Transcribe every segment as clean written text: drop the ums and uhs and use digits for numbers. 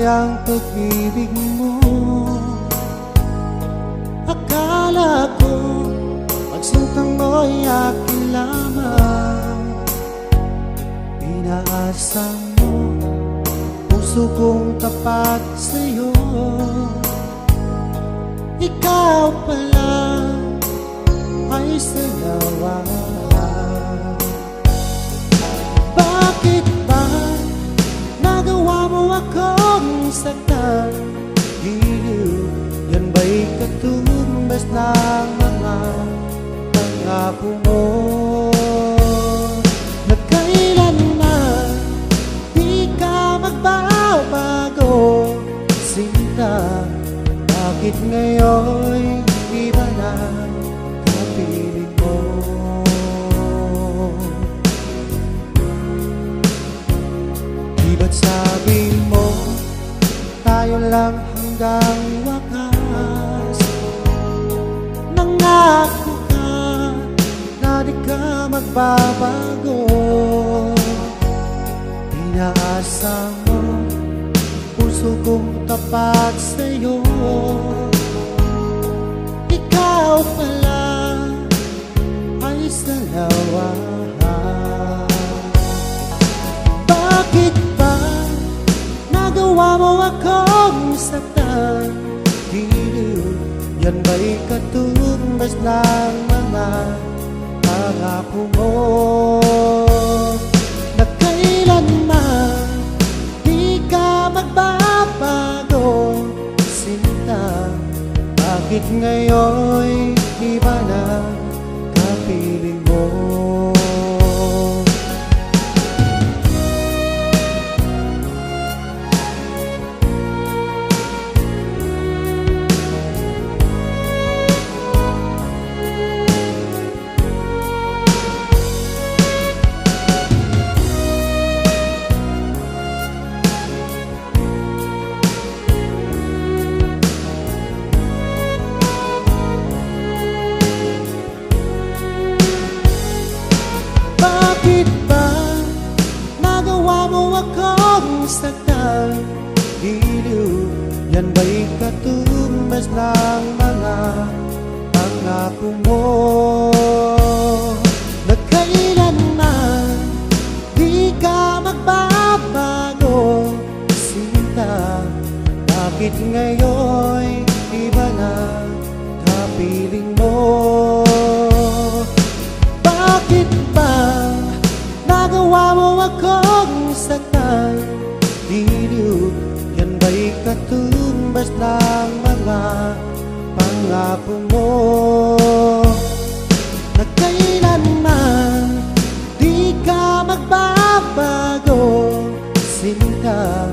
ang pag-ibig mo. Akala ko pagsintang mo'y akin lamang. Pinaasa mo puso kong tapat sa'yo. Ikaw pala ay salawa. Bakit ba nagawa mo akong saktan? Diliw, yan ba'y katumbas ng mga pangako mo? Na kailanman di ka magbabago, sinta. Bakit ngayon'y iba na kapiling mo? Di ba't sabi mo tayo lang hanggang wakas? Nangako ka na di ka magbabago. Pinaasa mo puso kong tapat sa'yo. Ikaw pala ay salawa. Bakit ba nagawa mo akong saktan? Diliw, yan ba'y katumbas ng mga pangako mo? Na kailanman di ka magbabago, sinta. Bakit ngayon'y iba na kapiling mo? Bakit ba nagawa mo akong saktan? Diliw, yan ba'y katumbas ng mga pangako mo? Na kailanman di ka magbabago, sinta. Bakit ngayon'y iba na kapiling mo? Bakit ba nagawa mo akong saktan? Diliw, yan ba'y katumbas ng mga pangako mo? Na kailanman di ka magbabago, sinta.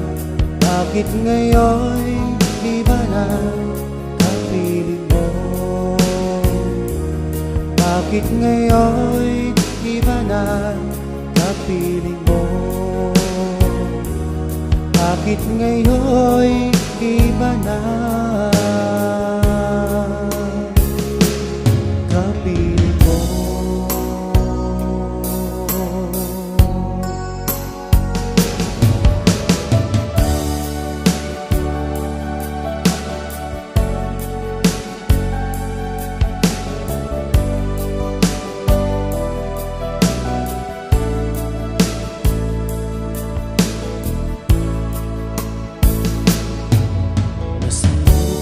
Bakit ngayon'y iba na kapiling mo? Bakit ngayon'y iba na kapiling mo? Bakit ngayon'y iba na kapiling mo?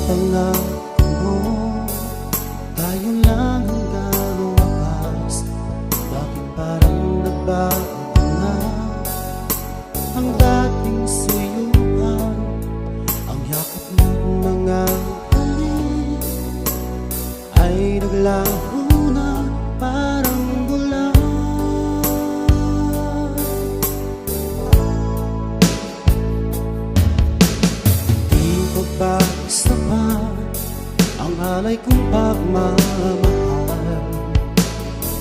Pangako mo, tayo lang hanggang wakas. Bakit parang nagbago na ang dating suyuan? Ang yakap ng mga halik ay naglaho na parang bulan. Di ko ba sapat ang alay kong pagmamahal?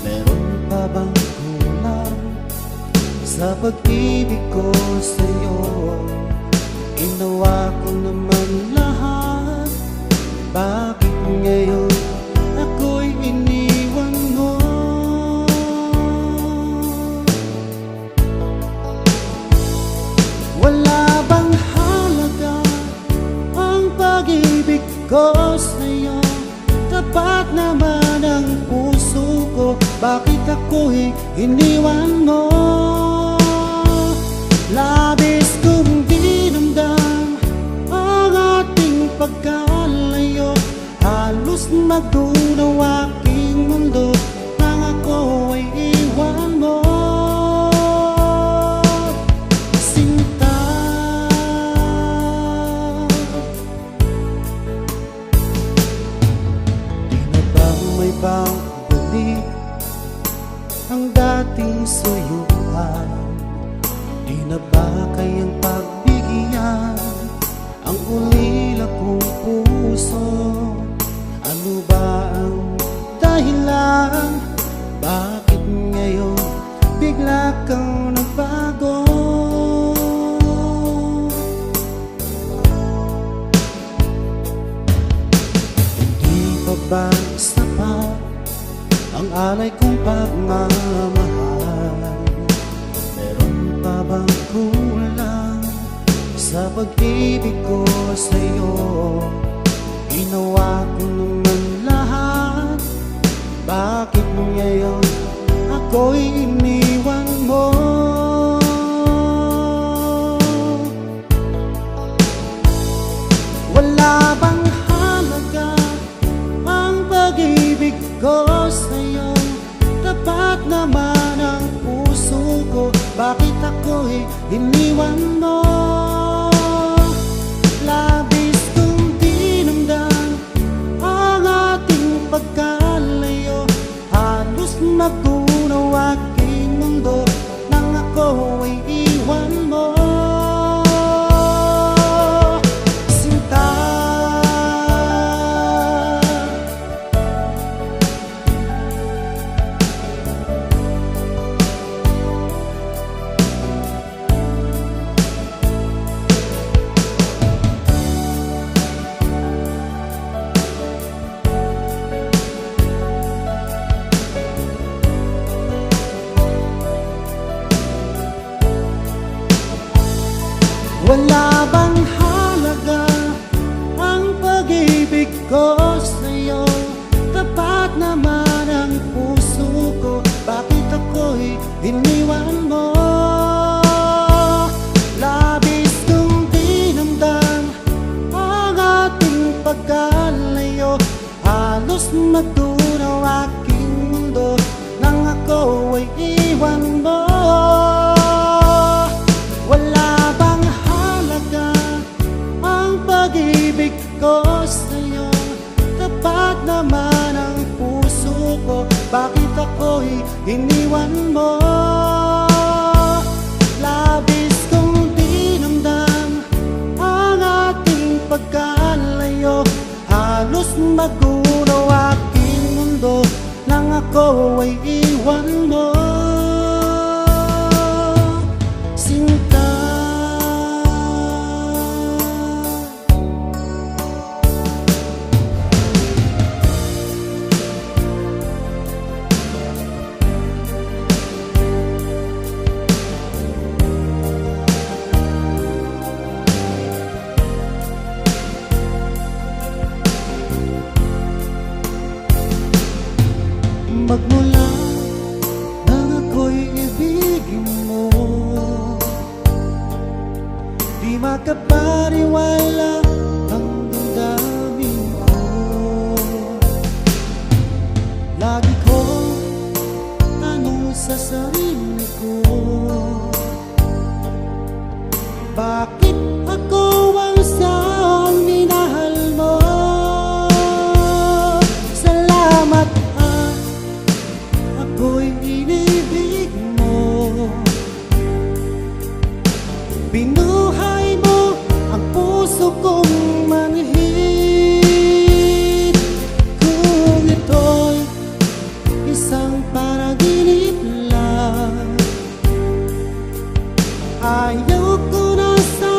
Meron pa bang kulang sa pag-ibig ko sa'yo? Ginawa ko naman lahat. Bakit ngayon ako'y iniwan mo? Wala bang halaga ako'y iniwan mo. Labis kong dinamdam ang ating pagkalayo. Halos magdunaw aking mundo nang ako ay iwan mo. Sinta, di na ba may pagbalik ang dating suyuan? Di na ba kayang pagbigyan ang ulila kong puso? Ano ba ang dahilan? Bakit ngayon bigla kang nagbago? Hindi pa ba sapat ang alay kong pagmamahal? Meron pa bang kulang sa pag-ibig ko sa'yo? Ginawa ko naman lahat, bakit ngayon ako'y iniwan mo? Wala bang halaga ang pag-ibig ko sa'yo? Tapat naman ang puso ko, bakit ako'y iniwan mo? Labis kong dinamdam ang ating pagkalayo. Halos magdunaw aking mundo nang ako ay iwan mo. Sinta, wala bang halaga ang pag-ibig ko sa'yo? Tapat naman ang puso ko, bakit ako'y iniwan mo? Labis kong dinamdam ang ating pagkalayo. Halos magdunaw aking mundo nang ako ay iwan mo. Wala bang halaga ang pag-ibig ko sa'yo? Tapat naman ang puso ko, bakit ako'y iniwan mo? Labis kong dinamdam ang ating pagkalayo. Halos magdunaw aking mundo nang ako ay iwan mo. Sinta, magmula nang ako'y ibigin mo, di makapaniwala ang damdamin ko. Lagi ko tanong sa sarili ko, bakit ako ang siyang minahal mo? Salamat at ako'y inibig mo. Binuhay mo ang puso kong manhid. Kung ito'y isang panaginip lang, ayaw ko na sa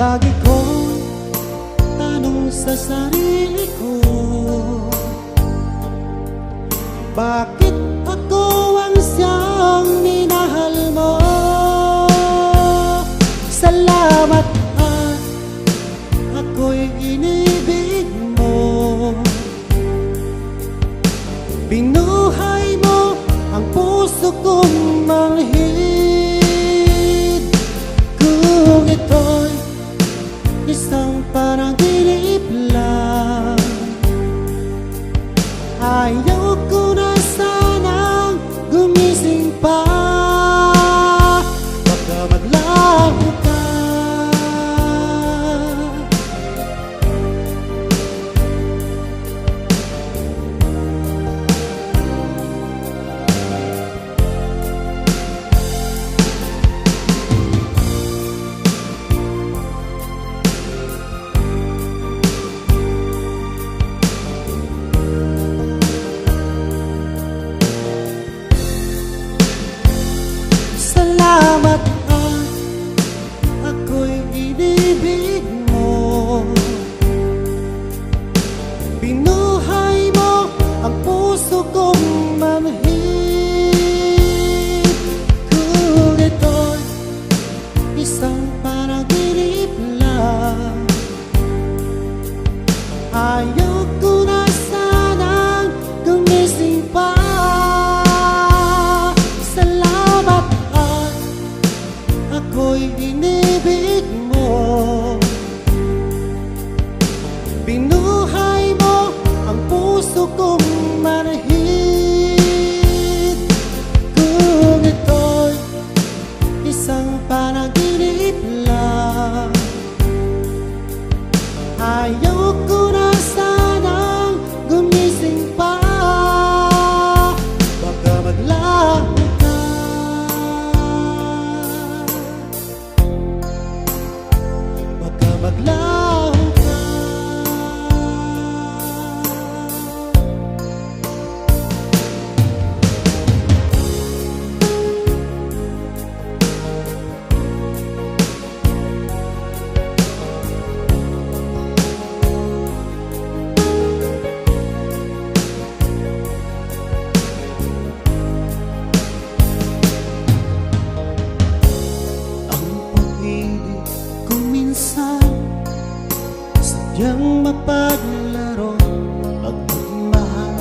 Lagi kong tanong sa sarili ko, bakit ako ang siyang minahal mo? Salamat at ako'y inibig mo. Binuhay mo ang puso kong manhid. Kung ito'y isang panaginip lang, ayaw ko na sanang gumising pa. Baka maglaho ka. Salamat at ako'y inibig mo. Binuhay mo ang puso kong manhid. Kung ito'y isang panaginip lang, ayaw ko na sanang gumising pa. Salamat at ako'y inibig mo. Binuhay mo ang puso kong manhid. Kung ito'y isang panaginip lang, ayaw ko na sanang gumising pa. Baka maglaho ka. Baka maglaho ka. Sadyang mapaglaro pag magmahal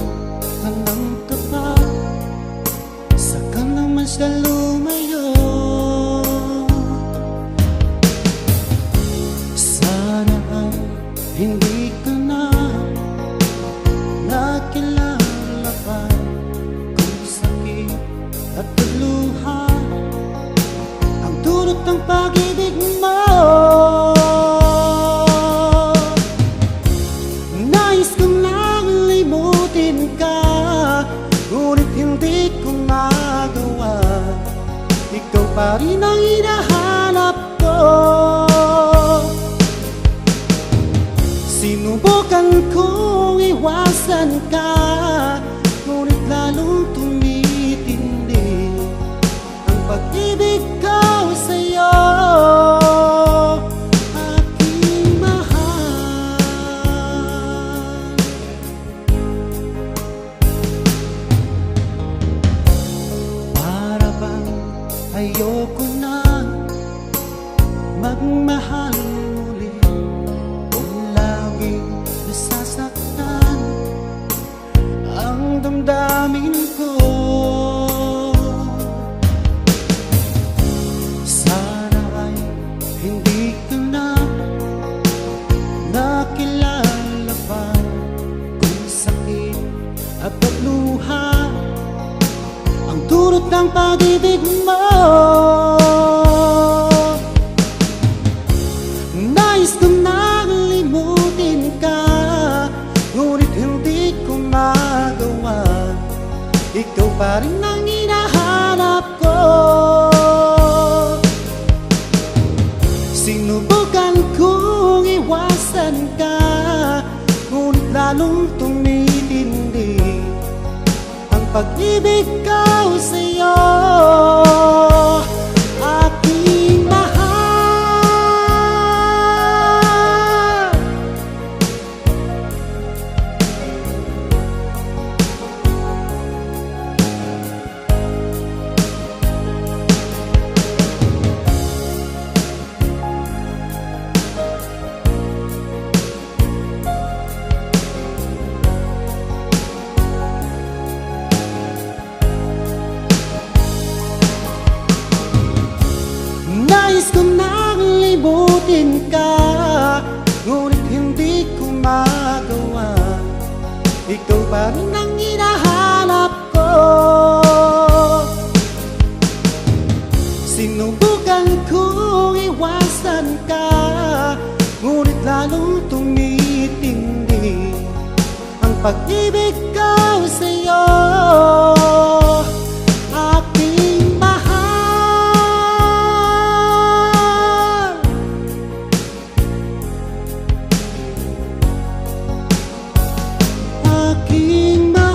ka ng tapat, saka naman siya lumayo. Sana ay hindi ka na nakilala pa kung sakit at pagluha ang dulot ng pag-ibig mo. Nais kong lang limutin ka, ngunit hindi ko magawa. Ikaw pa rin ang hinahanap ko. Sinubukan kong iwasan ka, ngunit lalong tumitindi ang pag-ibig ko sa'yo. Ayoko na magmahal muli kung laging nasasaktan ang damdamin ko. Sana ay hindi ka na nakilala pa kung sakit at pagluha ang dulot ng pag-ibig mo. Nais ko nang limutin ka, ngunit hindi ko magawa. Ikaw pa rin ang hinahanap ko. Sinubukan kong iwasan ka, ngunit lalong tumitindi ang pag-ibig ko sa'yo. Aking mahal, Nais ko nang libutin ka, ngunit hindi ko magawa. Ikaw pa rin ang hinahanap ko. Sinubukan kong iwasan ka, ngunit lalong tumitindi ang pag-ibig ko sa'yo. Aking mahal, aking mahal.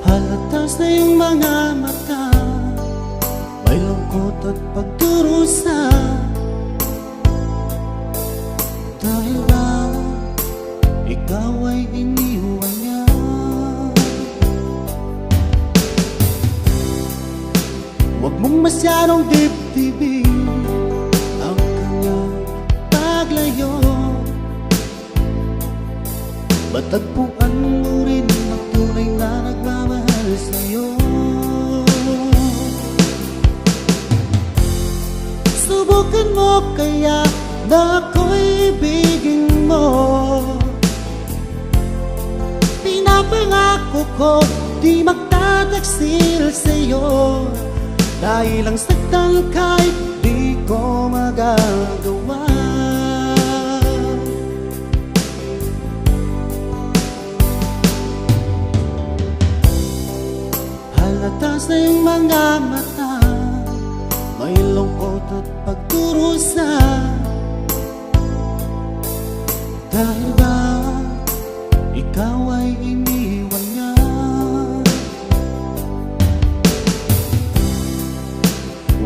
Halata sa iyong mga mata, may lungkot at pagdurusa. Dahil ba ikaw ay iniwan niya? Huwag mong masyadong dibdibin ang kanyang paglayo. Matagpuan mo rin ang tunay na nagmamahal sa'yo. Subukan mo kaya na ako'y ibigin mo. Pinapangako ko di magtataksil sa'yo, dahil ang saktan kahit di ko magagawa. Halata sa iyong mga mata, may lungkot at pagdurusa. Dahil ba ikaw ay iniwan niya?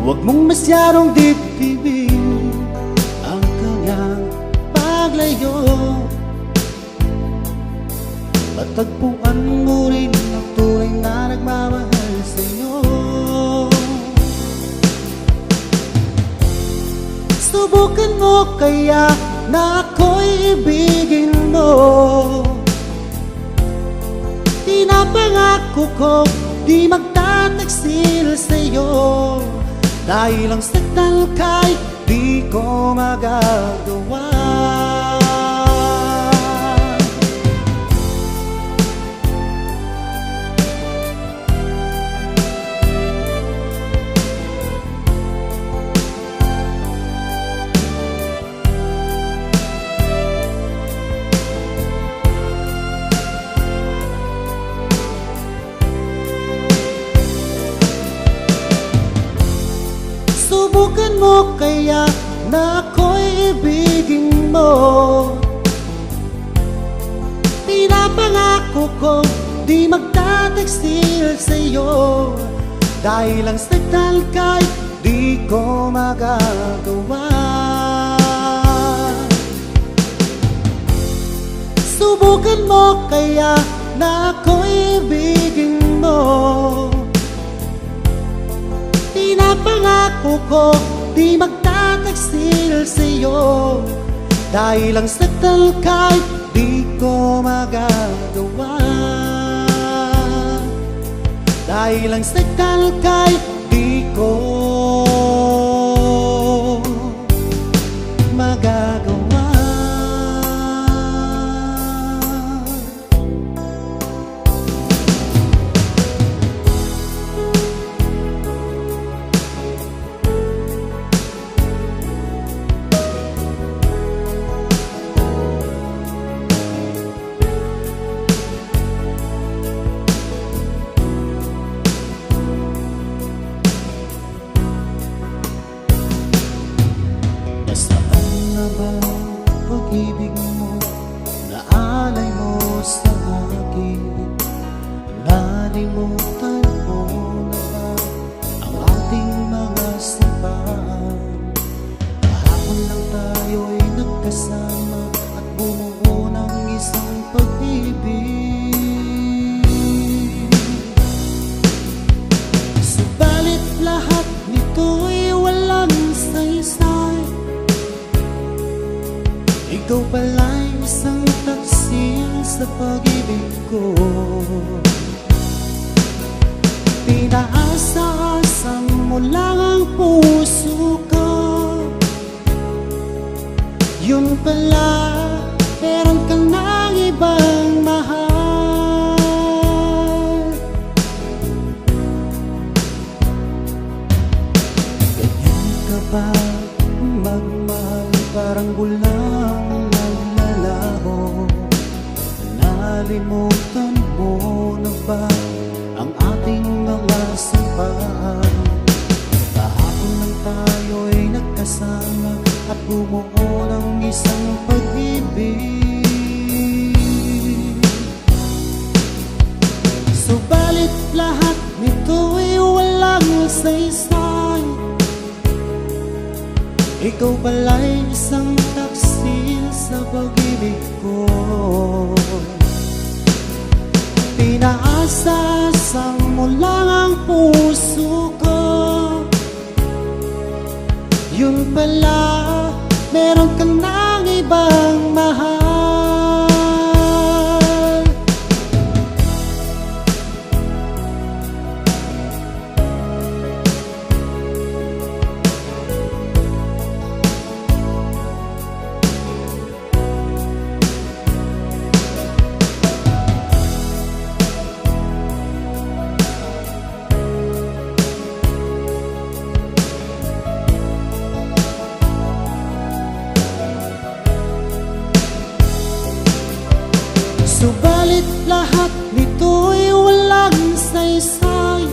Huwag mong masyadong dibdibin ang kanyang paglayo. Matagpuan mo rin ang tunay na nagmamahal sa'yo. Subukan mo kaya na ako'y ibigin mo. Pinapangako ko di magtataksil sa'yo, dahil ang saktan kahit di ko magagawa. Subukan mo kaya na ako'y ibigin mo. Pinapangako ko di magtataksil sa'yo, dahil ang saktan kahit di ko magagawa. Subukan mo kaya na ako'y ibigin mo. Pinapangako ko di magtataksil sa'yo, dahil ang saktan kahit di ko magagawa. Dahil ang saktan kahit di ko magagawa. Pag-ibig mo, naalay mo sa akin. Nalimutan mo na ba ang ating nito'y walang saysay. Ikaw pala'y isang taksil sa pag-ibig ko. Pinaasa-asa mo lang ang puso ko. Yun pala, meron ka ng ibang mahal. Ganyan ka ba magmahal? Parang bulang naglalaho. Nalimutan mo na ba ang ating mga sampaan? Kahapon lang tayo'y nagkasama at bumuo ng isang pag-ibig. Subalit lahat nito'y walang saysay. Ikaw pala'y isang taksil sa pag-ibig ko. Pinaasa-asa mo lang ang puso ko. Yun pala, meron ka ng ibang mahal. Subalit lahat nito'y walang saysay.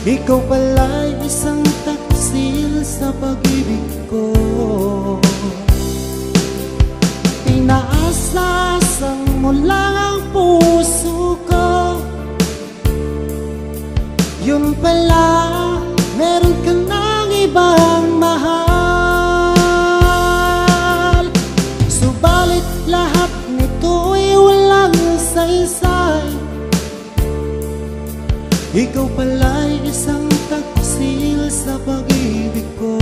Ikaw pala'y isang taksil sa pag-ibig ko. Pinaasa-asa mo lang ang puso ko. Yun pala, meron ka ng ibang mahal. Subalit lahat nito'y walang saysay. Ikaw pala'y isang taksil sa pag-ibig ko.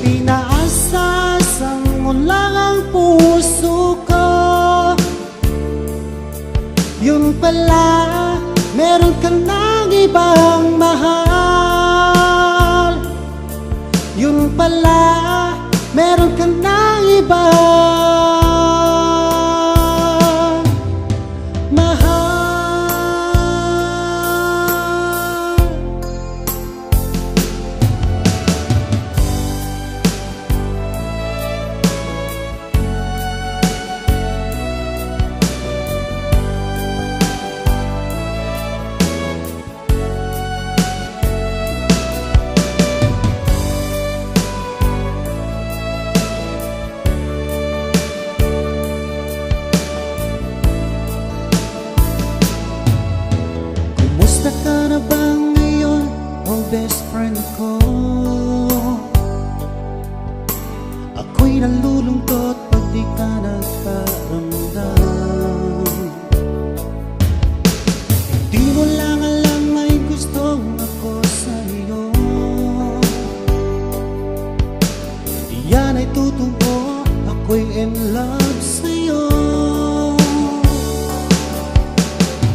Pinaasa-asa mo lang ang puso ko. Yun pala, meron ka ng ibang mahal. Yun pala, meron ka ng ibang mahal. Kumusta ka na ba ngayon, oh best friend ko? Ako'y nalulungkot pag di ka nagparamdam. Hindi mo lang alam may gusto ako sa'yo. Yan ay totoo, ako'y in love sa'yo.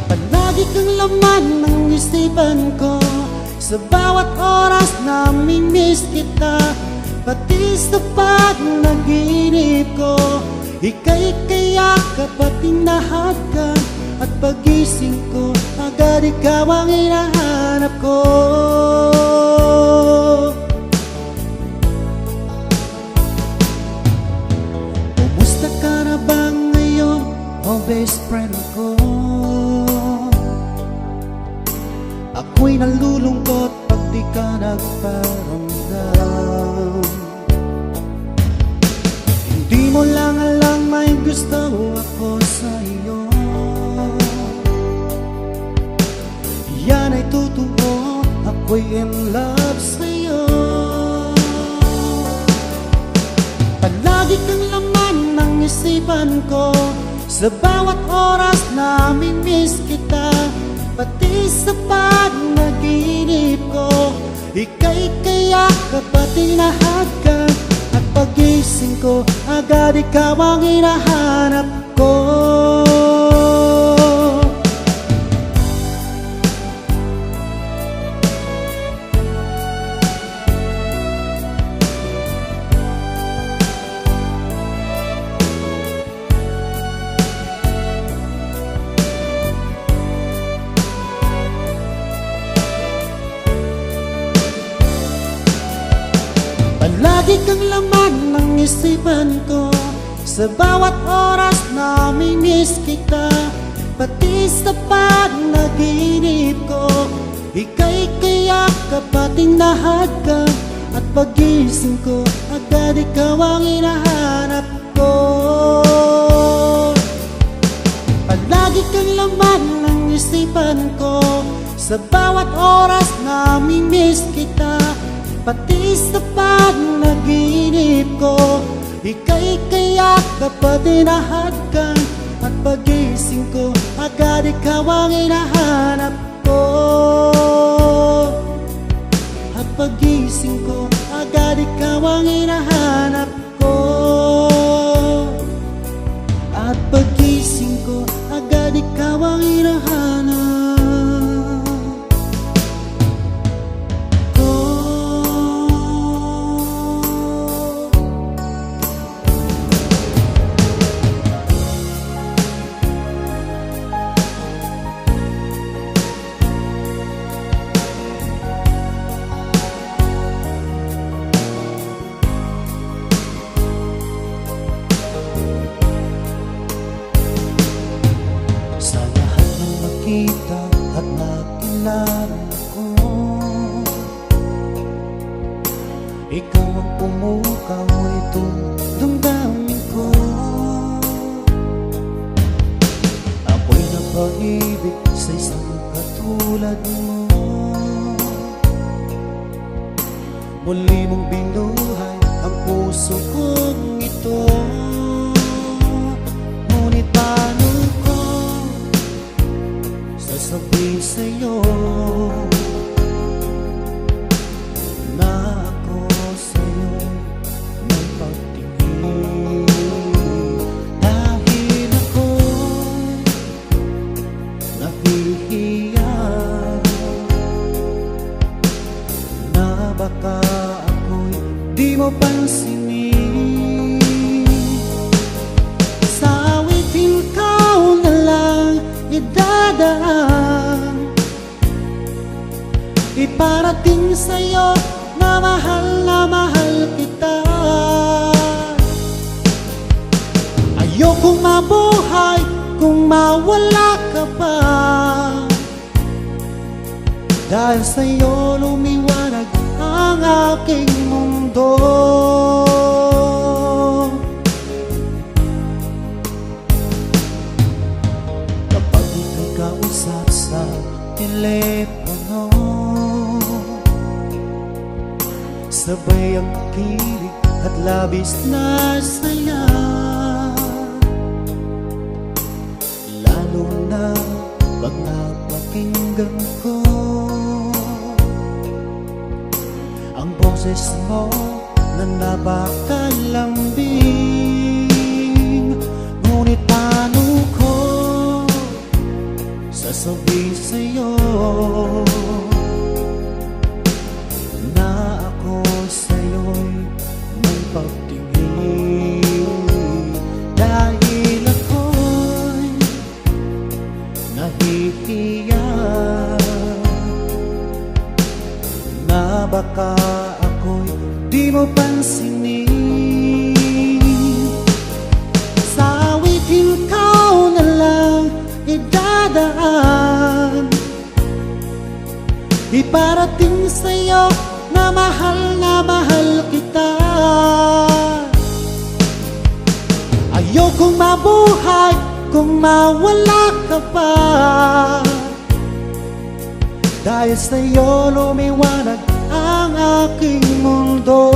Palagi kang laman ng isipan ko. Sa bawat oras na mimiss kita, pati sa pag-naginip ko. Ika'y kayakap at tinahadkan, at pagising ko, agad ikaw ang hinahanap ko. Kumusta ka na ba ngayon, oh best friend ko? Ako'y nalulungkot pag di ka nagparamdam. Hindi mo lang alam may gusto ako sa'yo. Yan ay totoo, ako'y in love sa'yo. Palagi kang laman ng isipan ko. Sa bawat oras na mimiss kita, pati sa panaginip ko, ika'y kayakap at tinahadkan. At pagising ko, agad ikaw ang hinahanap ko. Palagi kang laman ng isipan ko, sa bawat oras na miss kita. Pati sa panaginip ko, ika'y kayakap at tinahadkan. At pagising ko, agad ikaw ang hinahanap ko. Palagi kang laman ng isipan ko, sa bawat oras na miss kita. Pati sa panaginip ko, ika'y kayakap at tinahadkan. At pagising ko, agad ikaw ang hinahanap ko. At pagising ko, agad ikaw ang hinahanap ko. At pagising ko, agad ikaw ang hinahanap. Nakita at nakilala ko, ikaw ang pumukaw itong damdamin ko. Ako'y napaibig sa isang katulad mo. Muli mong binuhay ang puso kong ito. Ngunit paano ko sasabihin sa'yo na ako sa'yo may pagtingin? Dahil ako'y nahihiya na baka ako'y di mo pansinin. Sa awitin ikaw na lang idadaan, iparating sa'yo na mahal kita. Ayokong mabuhay kung mawala ka pa, dahil sa'yo lumiwanag ang aking mundo. Kapag ika'y kausap sa telepono, sabay ang kilig at labis na saya. Lalo na pag napakinggan ko ang boses mo na napakalambing. Ngunit paano ko sasabihin sa'yo na ako sa'yo'y may pagtingin? Dahil ako'y nahihiya na baka ako'y di mo pansinin. Sa awitin ikaw na lang idadaan, iparating sa'yo na mahal kita. Ayokong mabuhay kung mawala ka pa, dahil sa'yo lumiwanag ang aking mundo.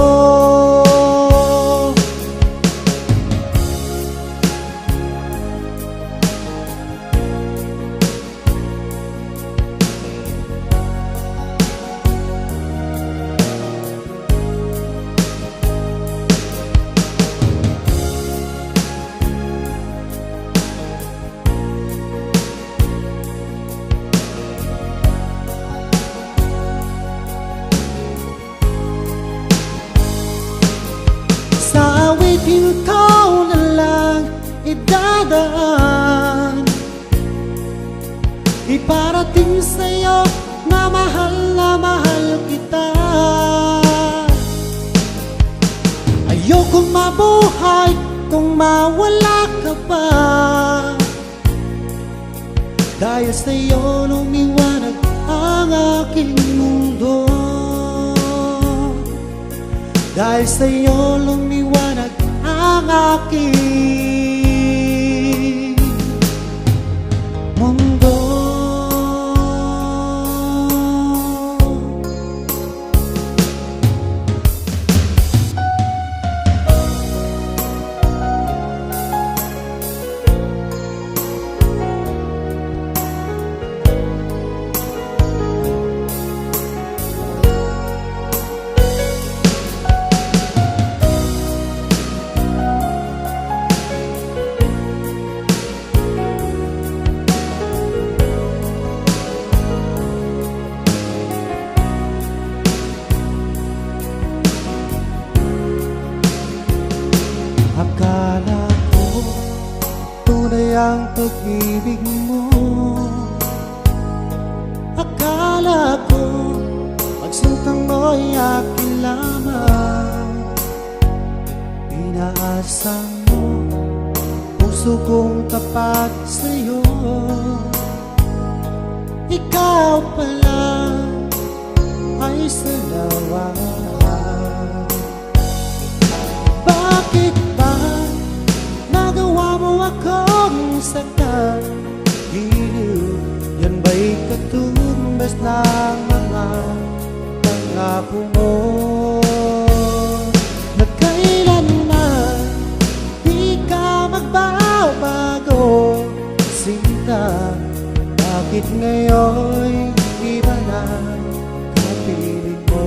hinto na lang idadaan, iparating sa'yo na mahal kita. Ayokong mabuhay kung mawala ka pa, dahil sa'yo lumiwanag ang aking mundo. Dahil sa'yo lumiwanag ang aking mundo. Akala ko tunay ang pag-ibig mo. Akala ko pagsintang mo'y akin lamang. Inaasa mo puso kong tapat sa'yo. Ikaw pala ay salawa. Bakit ba nagawa mo akong saktan? Giliw, yan ba'y katumbas ng mga pangako mo? Na kailanman di ka magbabago, sinta. Bakit ngayon'y iba na kapiling mo?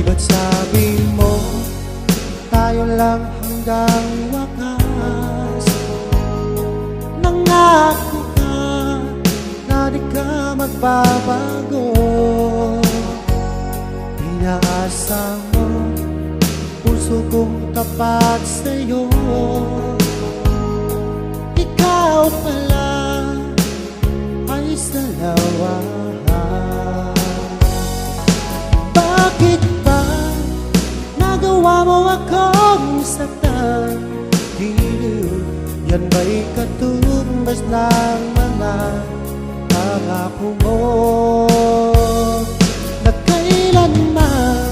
Ba't sabi mo tayo lang hanggang wakas? Nangako ka na di ka magbabago. Inaasa mo puso kong tapat sa'yo. Ikaw pala ay salawa. Bakit nagawa mo akong saktan? Giliw, yan ba'y katumbas ng mga pangako mo? Na kailanman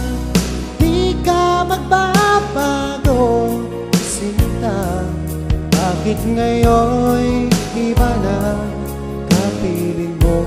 di ka magbabago, sinta. Bakit ngayon'y iba na kapiling mo?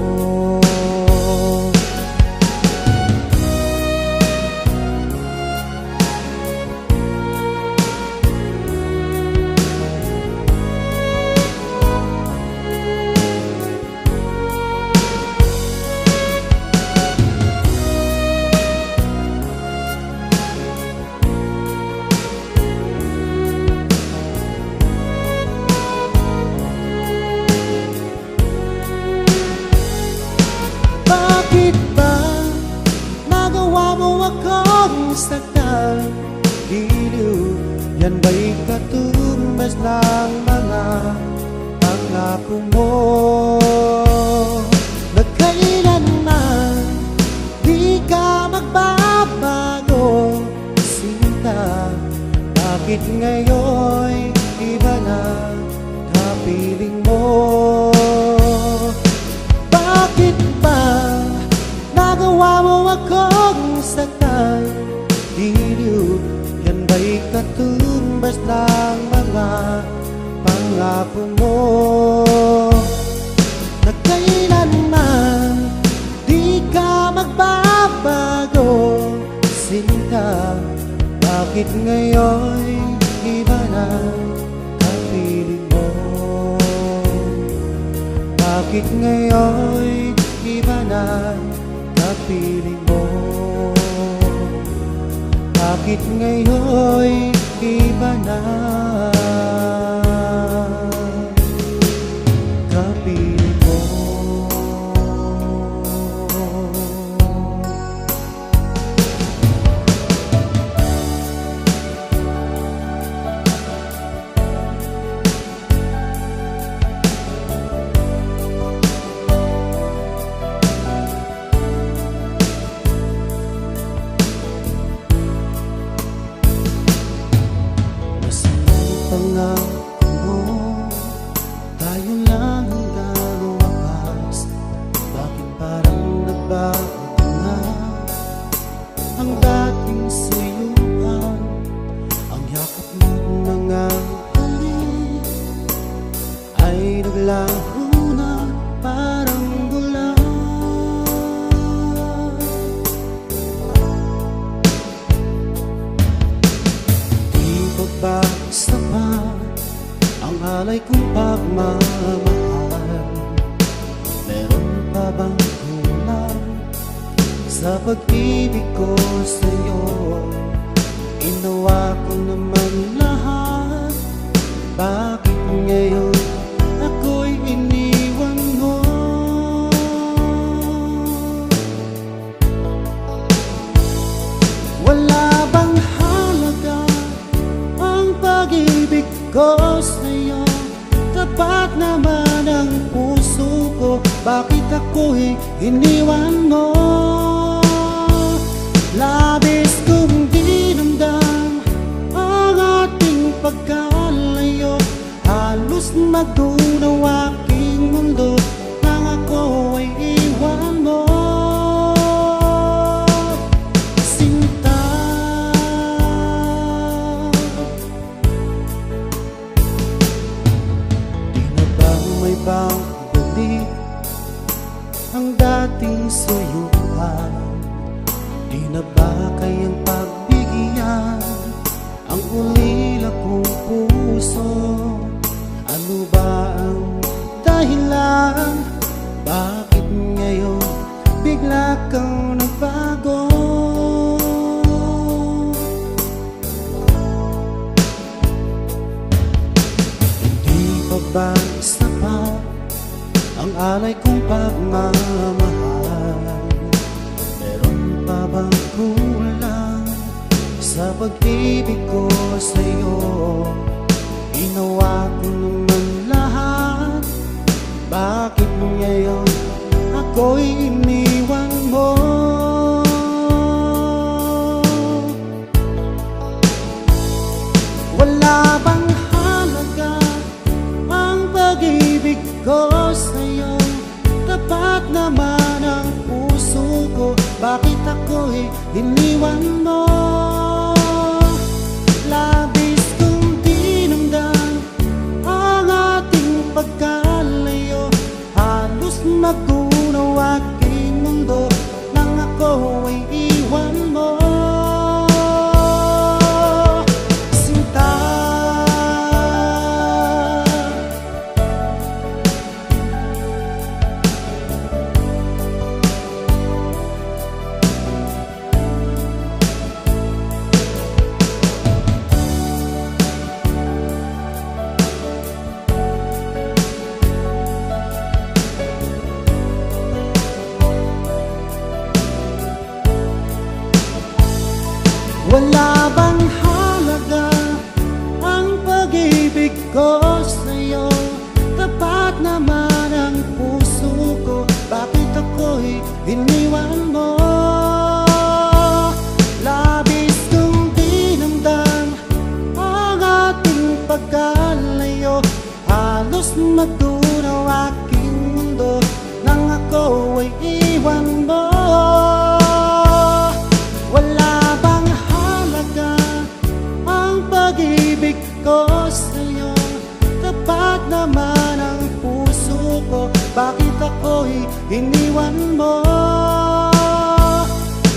Bakit ba nagawa mo akong saktan? Giliw, yan ba'y katumbas ng mga pangako mo? Na kailanman di ka magbabago, sinta. Bakit ngayon'y iba na kapiling mo? Bakit ba nagawa mo akong saktan? Giliw, yan ba'y katumbas ng mga pangako mo? Na kailanman di ka magbabago, sinta. Bakit ngayon'y iba na kapiling mo? Bakit ngayon'y iba na kapiling mo? Bakit ngayon'y iba na kapiling mo? laho na parang bula. Di pa ba sapat ang alay kong pagmamahal? Meron pa bang kulang sa pag-ibig ko sa'yo? Ginawa ko naman lahat, bakit ngayon ako'y iniwan mo? Wala bang halaga ang pag-ibig ko sa'yo? Tapat naman ang puso ko, bakit ako'y iniwan mo? Labis kong dinamdam ang ating pagkalayo, halos magtunaw aking mundo nang ako ay iwan mo. Sinta, di na ba may pagbalik ang dating suyuan? Di na ba kayang pagbigyan ang ulila kong puso? Ano ba ang dahilan? Bakit ngayon bigla kang nagbago? Hindi pa ba sapat ang alay kong pagmamahal? Meron pa bang kulang sa pag-ibig ko sa'yo? Ginawa ko naman lahat, bakit ngayon ako'y iniwan mo? Wala bang halaga ang pag-ibig ko sa'yo? Tapat naman ang puso ko, bakit ako'y iniwan mo? Labis kong dinamdam ang ating pagkalayo, halos magtunaw aking mundo nang ako ay iwan mo. Sinta, wala bang halaga ang pag-ibig ko sa'yo? Tapat naman ang puso ko, bakit ako'y iniwan mo? Labis kong dinamdam ang ating pagkalayo, halos magtunaw aking mundo nang ako ay iwan mo. Wala bang halaga ang pag-ibig ko sa'yo? Tapat naman ang puso ko, bakit ako'y iniwan mo?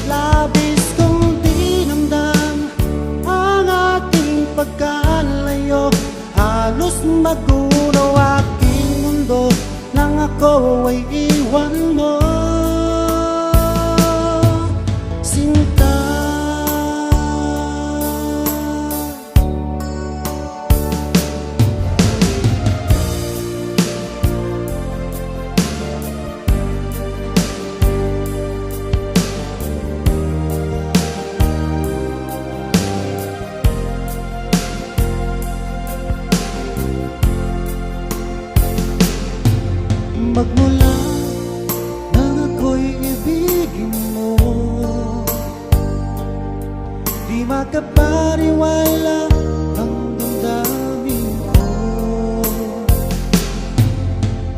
Labis kong dinamdam ang ating pagkalayo, halos magunaw aking mundo nang ako ay iwan mo. Sinta, magmula nang ako'y ibigin mo, di makapaniwala ang damdamin ko.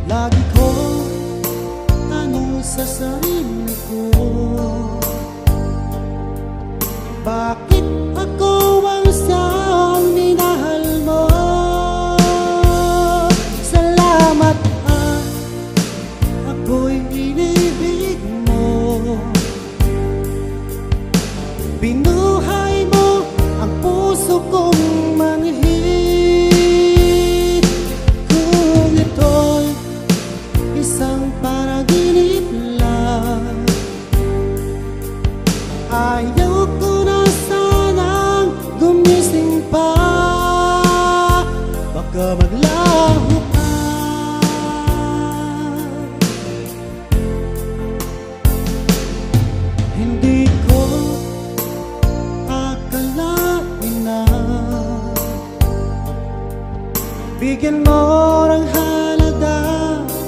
Lagi ko tanong sa sarili ko, bakit ako ang siyang minahal mo? Salamat Bigyan mo ng halaga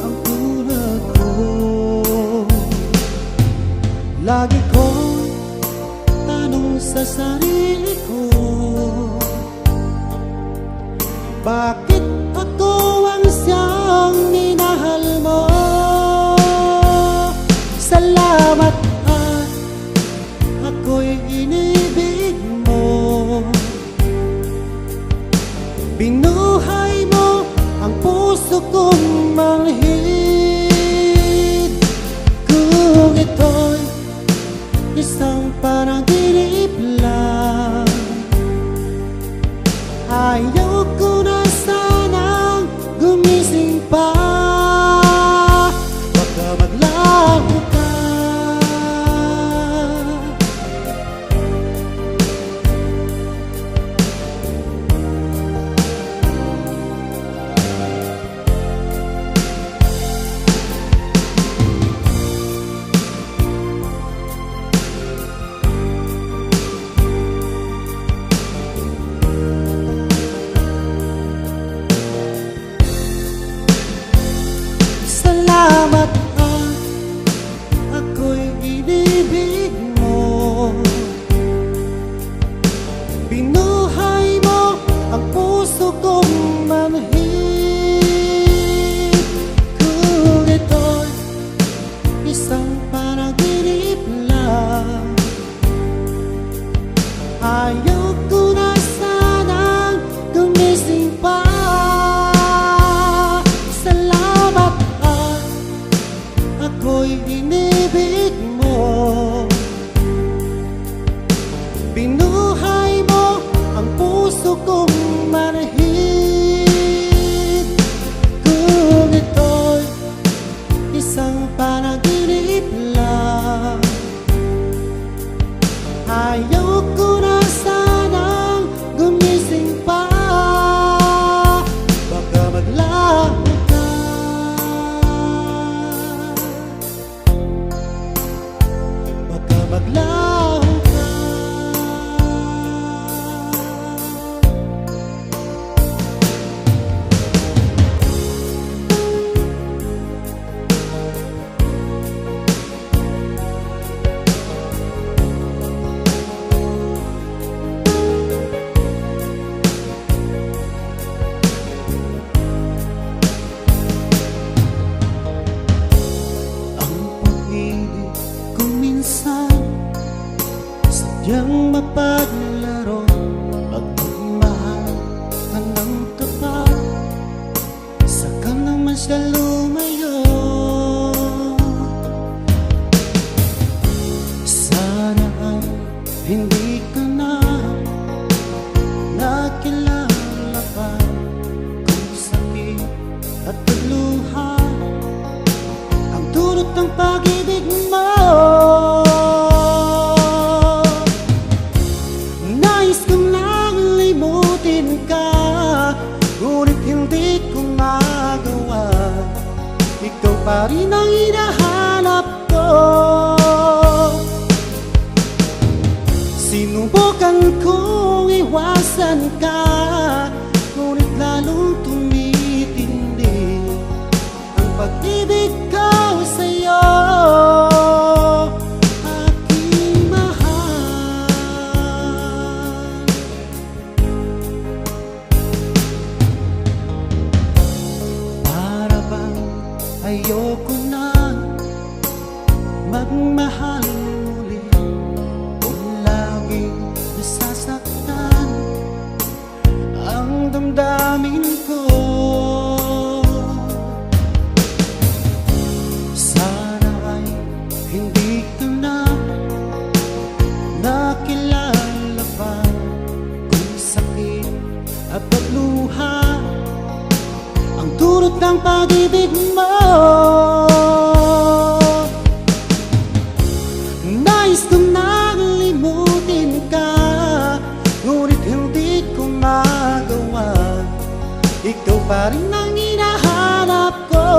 ang tulad ko. Lagi kong tanong sa sarili ko, bakit ako ang siyang minahal mo? Salamat at ako'y inibig mo. Binuhay mo ang puso kong manhid. Kung ito'y isang panaginip lang, ayaw ko na sanang gumising pa. Baka maglaho ka. Salamat at ako'y inibig mo. Binuhay mo ang puso kong manhid. Kung ito'y isang panaginip lang, ayaw ko na sanang gumising pa. Salamat at ako'y inibig mo. Binuhay mo ang puso kong manhid. Kung ito'y isang panaginip lang, ayaw ko na sanang gumising pa. Baka maglaho ka. Baka maglaho ka. Sadyang mapaglaro, pagmamahal ka ng tapat, saka naman siya lumayo. Sana ay hindi ka na nakilala pa, kung sakit at pagluha ang dulot ng pag-ibig mo. Nais kong lang limutin ka, ngunit hindi ko magawa. Ikaw pa rin ang hinahanap ko. Sinubukan kong iwasan ka, ngunit lalong tumitindi ang pag-ibig ko sa'yo. Ayoko na magmahal muli kung laging nasasaktan ang damdamin ko. Sana ay hindi ka na nakilala pa, kung sakit at pagluha ang dulot ng pag-ibig mo. Nais kong nakalimutin ka, ngunit hindi ko magawa. Ikaw pa rin ang hinahanap ko.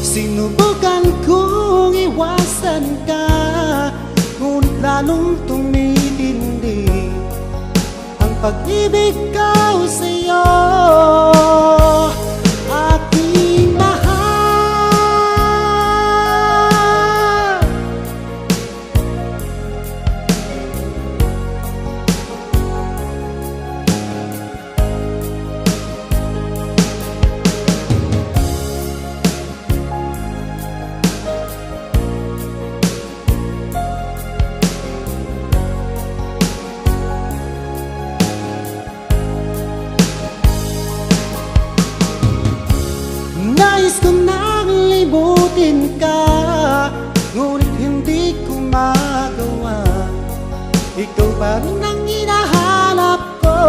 Sinubukan kong iwasan ka, ngunit lalong tumitindi ang pag-ibig ko sa'yo, aking mahal. Nais kong nang libutin ka, ngunit hindi ko magawa. Ikaw pa rin ang hinahanap ko.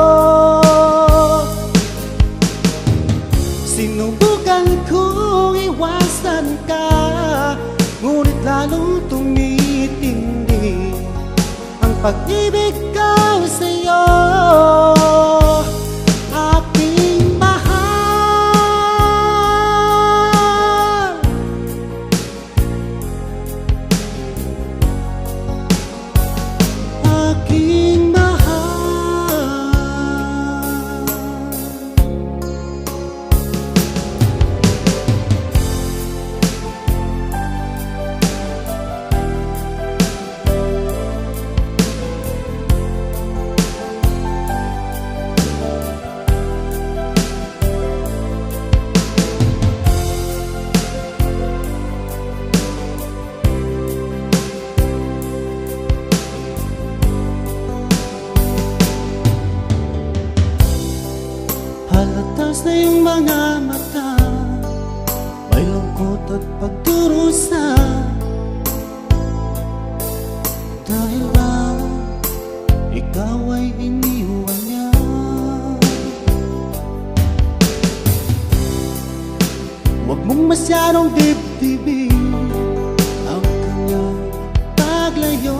Sinubukan kong iwasan ka, ngunit lalong tumitindi ang pag-ibig ko sa'yo, aking mahal. Aking mahal. Halatas na yung mga mata, may lungkot at pagdurusa. Dahil ba ikaw ay iniwan niya? Huwag mong masyadong dibdibin ang kanyang paglayo.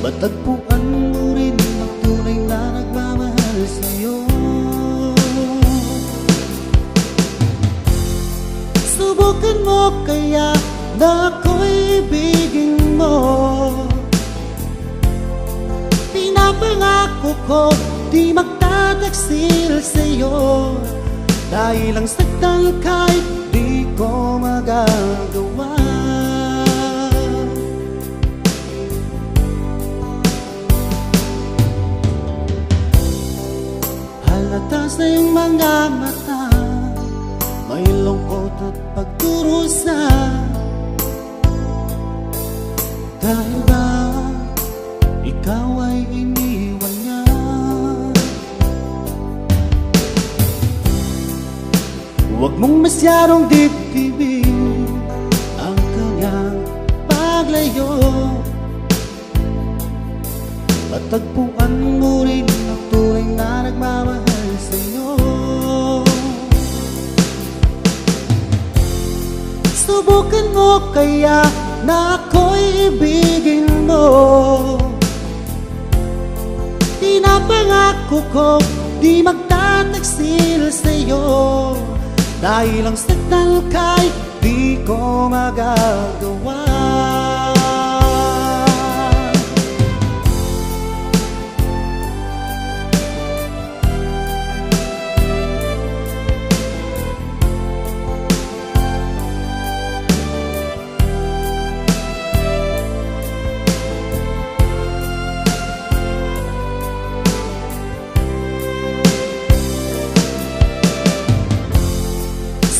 Matagpuan mo rin ang tunay na nagmamahal sa'yo. Subukan mo kaya na ako'y ibigin mo. Pinapangako ko di magtataksil sa'yo, dahil ang saktan kahit di ko magagawa. Halatas na yung mga mata, may lungkot at pagdurusa. Dahil ba ikaw ay iniwan niya? Huwag mong masyadong dibdibin ang kanyang paglayo. Matagpuan mo rin ang tunay na nagmamahal sa'yo. Subukan mo kaya na ako'y ibigin mo. Pinapangako ko di magtataksil sa'yo, dahil ang saktan kahit di ko magagawa.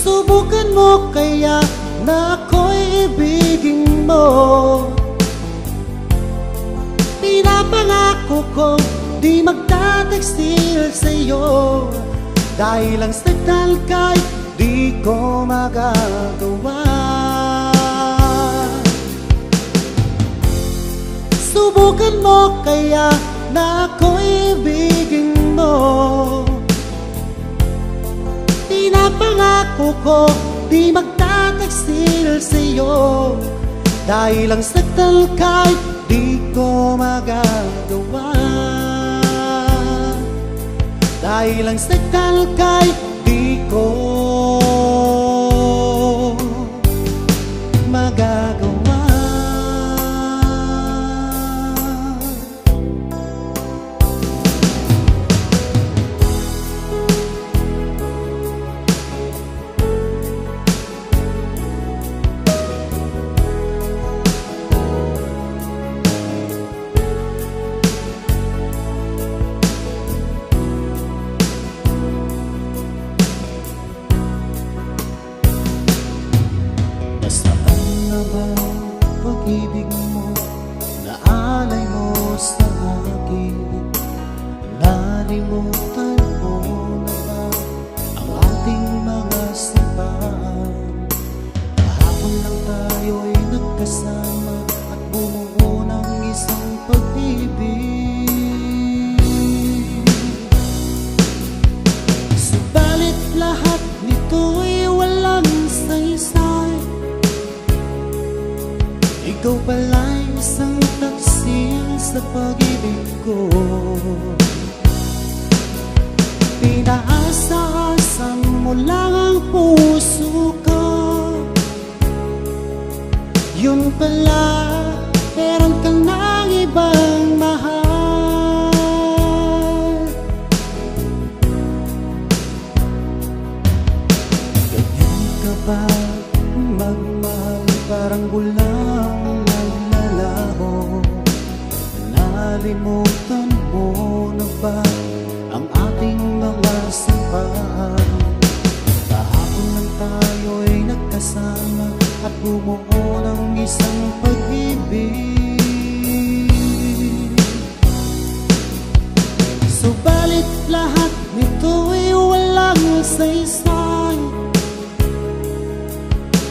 Subukan mo kaya na ako'y ibigin mo. Pinapangako ko di magtataksil sa'yo, dahil ang saktan kahit di ko magagawa. Subukan mo kaya na ako'y ibigin mo. Pinapangako ko di magtataksil sa'yo, dahil ang saktan kahit di ko magagawa. Dahil ang saktan kahit di ko magagawa. Ikaw pala'y isang taksil sa pag-ibig ko. Pinaasa-asa mo lang ang puso ko. Yun pala, meron kang nang ibang mahal. Ganyan ka ba magmahal? Parang bulang naglalaho. Nalimutan mo na ba ang ating mga sampaan? Kahapon lang tayo'y nagkasama at bumuo ng isang pag-ibig. Subalit lahat nito'y walang saysay.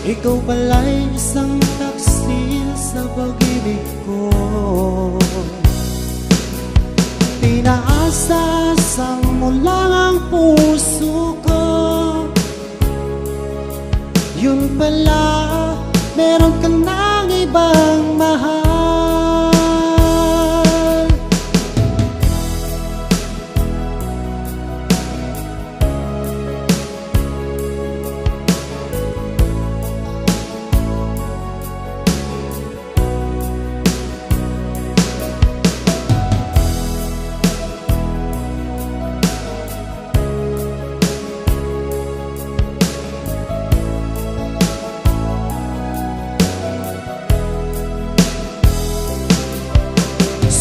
Ikaw pala'y isang taksil sa pag-ibig ko. Pinaasa-asa mo lang ang puso ko. Yun pala, meron kang nang ibang mahal.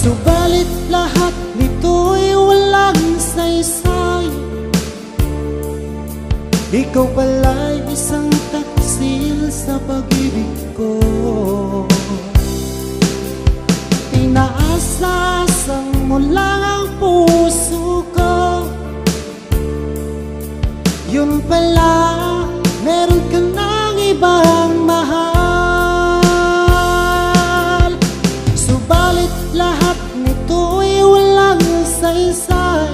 Subalit lahat nito'y walang saysay. Ikaw pala'y isang taksil sa pag-ibig ko. Pinaasa-asa mo lang ang puso ko. Yun pala, meron kang nang ibang mahal. Lahat nito'y walang saysay.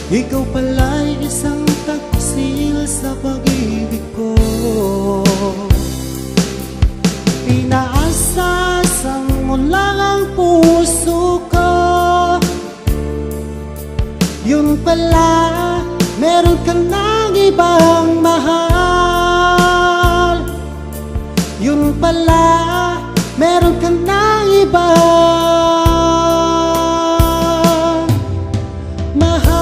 Ikaw pala'y isang taksil sa pag-ibig ko. Pinaasa-asa mo lang ang puso ko. Yun pala, meron kang nang ibang mahal. Yun pala, meron kang nang ibang mahal.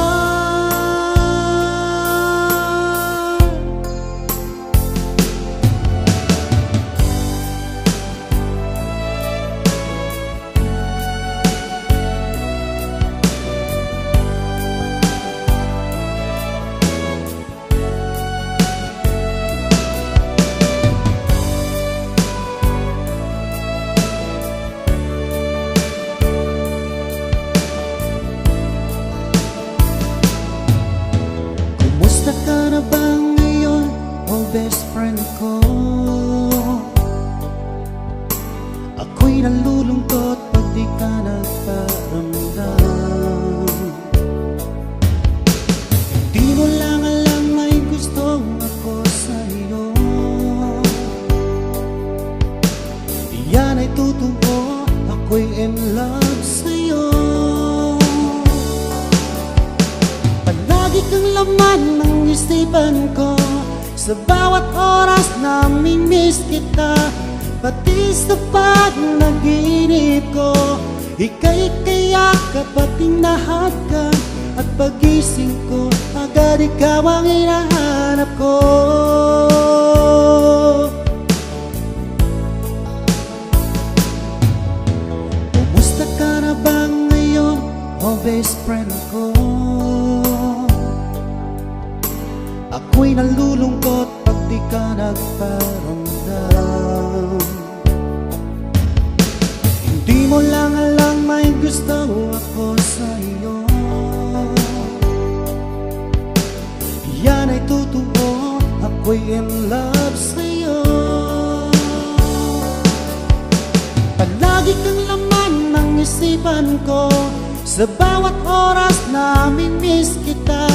Kumusta ka na ba ngayon, oh best friend ko? Ako'y nalulungkot pag di ka nagparamdam. Hindi mo lang alam may gustong ako sa'yo. Yan ay totoo, ako'y in love sa'yo. Palagi kang laman ng isipan ko. Sa bawat oras na mimiss kita, pati sa panaginip ko. Ika'y kaya't pati nahagkan, at pagising ko agad ikaw ang hinahanap ko. Kumusta ka na ba ngayon, oh best friend ko? Ako'y nalulungkot pag di ka nagparamdam. Hindi mo lang alam may gusto ako sa'yo. Yan ay totoo, ako'y in love sa'yo. Palagi kang laman ng isipan ko. Sa bawat oras na mimiss kita,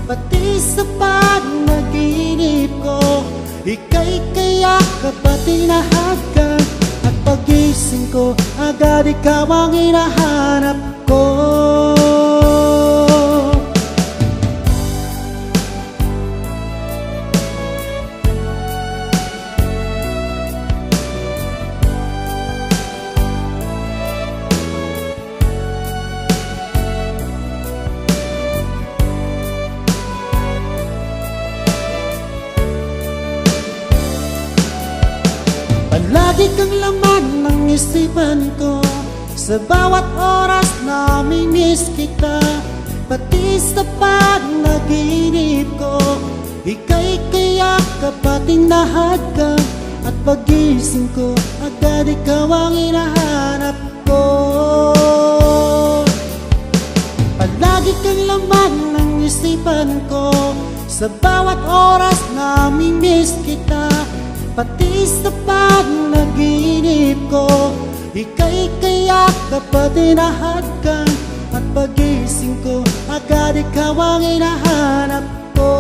pati sa panaginip ko. Ika'y kaya't pati nahal ikaw ang hinahanap ko. Palagi kang laman ng isipan ko, sa bawat oras na miss kita. Pati sa panaginip ko, ika'y kayakap at hinahadgang. At pagising ko, agad ikaw ang hinahanap ko. Palagi kang laman ng isipan ko, sa bawat oras na miss kita. Pati sa panaginip ko, ika'y kayakap at hinahadgang. At pagising ko, agad ikaw ang hinahanap ko.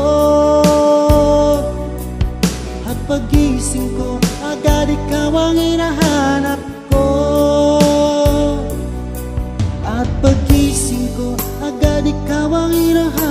At pagising ko, agad ikaw ang hinahanap ko. At pagising ko, agad ikaw ang hinahanap.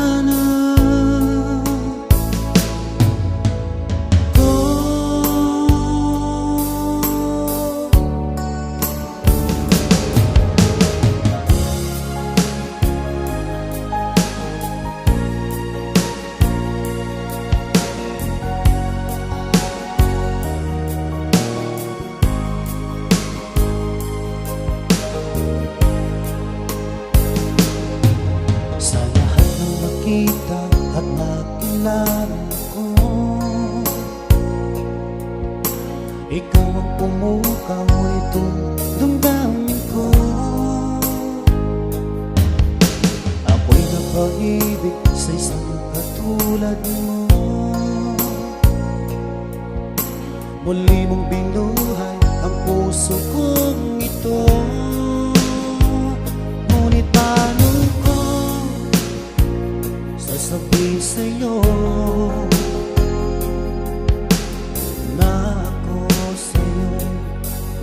Kita at nakilala ko, ikaw ang pumukaw itong damdamin ko. Ako'y napaibig sa isang katulad mo. Muli mong binuhay ang puso kong ito. Ngunit paano ko sasabihin sa'yo na ako sa'yo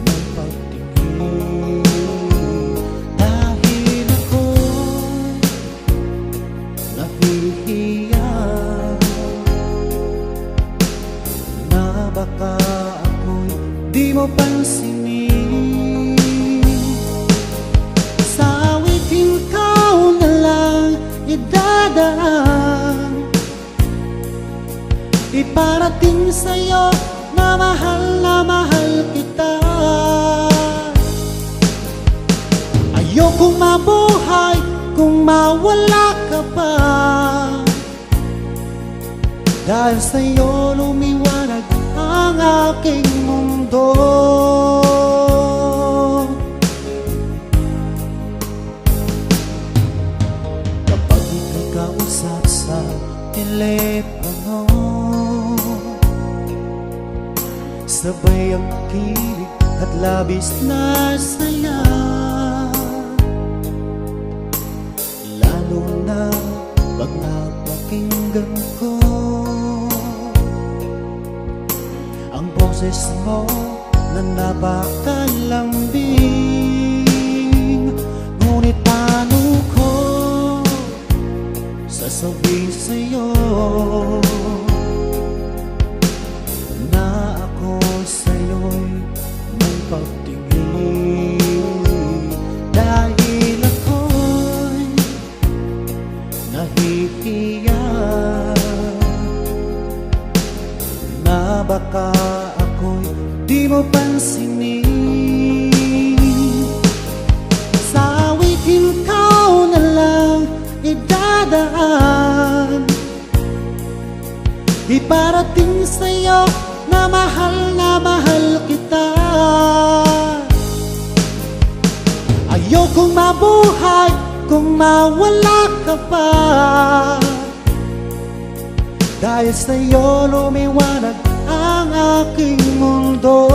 may pagtingin? Dahil ako'y nahihiya na baka ako'y di mo pansinin. Sa awitin ikaw na lang idadaan, iparating sa'yo na mahal kita. Ayokong mabuhay kung mawala ka pa, dahil sa'yo lumiwanag ang aking mundo. Kapag ika'y kausap sa telepono, sabay ang kilig at labis na saya. Lalo na pag napakinggan ko ang boses mo na napakalambing. Ngunit paano ko sasabihin sa'yo na ako sa'yo'y may pagtingin? Dahil ako'y nahihiya na baka ako'y di mo pansinin. Sa awitin ikaw na lang idadaan, iparating sa'yo na mahal kita. Ayokong mabuhay kung mawala ka pa, dahil sa'yo lumiwanag ang aking mundo.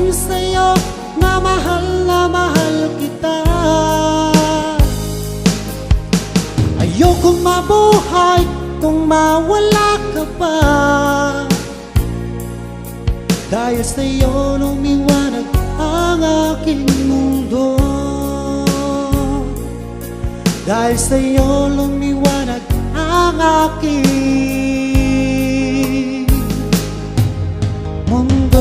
sabihin sa'yo na mahal kita. Ayokong mabuhay kung mawala ka pa. Dahil sa'yo lumiwanag ang aking mundo. Dahil sa'yo lumiwanag ang aking mundo.